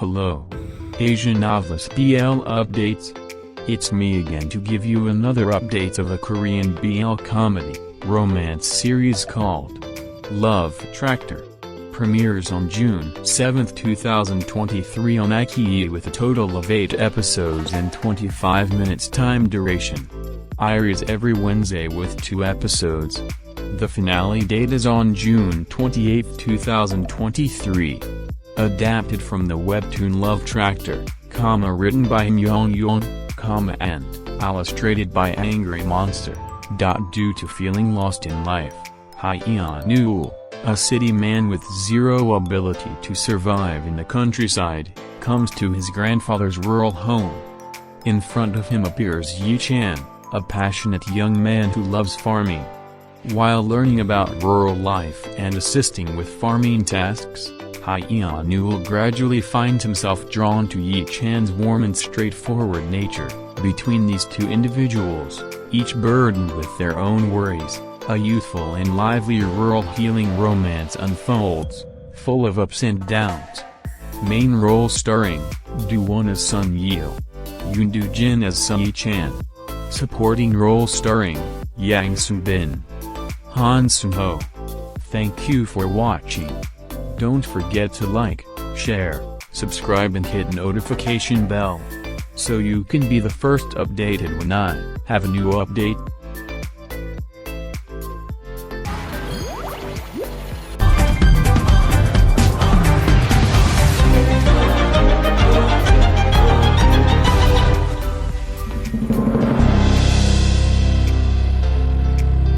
Hello. Asian Novelist BL Updates. It's me again to give you another update of a Korean BL comedy, romance series called Love Tractor. Premieres on June 7, 2023 on iQiyi with a total of 8 episodes and 25 minutes time duration. Airs every Wednesday with 2 episodes. The finale date is on June 28, 2023. Adapted from the webtoon Love Tractor, written by Hmm Yong Yong, and illustrated by AngryMonster. Due to feeling lost in life, Hyeon Yul, a city man with zero ability to survive in the countryside, comes to his grandfather's rural home. In front of him appears Yi-chan, a passionate young man who loves farming. While learning about rural life and assisting with farming tasks, Hyeon Yul gradually finds himself drawn to Yi-chan's warm and straightforward nature. Between these two individuals, each burdened with their own worries, a youthful and lively rural healing romance unfolds, full of ups and downs. Main role starring, Do-won as Sun Yil, Yoon Do-jin as Sun Yi-chan. Supporting role starring, Yang Soo-bin, Han Sun-ho. Thank you for watching. Don't forget to like, share, subscribe and hit notification bell, so you can be the first updated when I have a new update.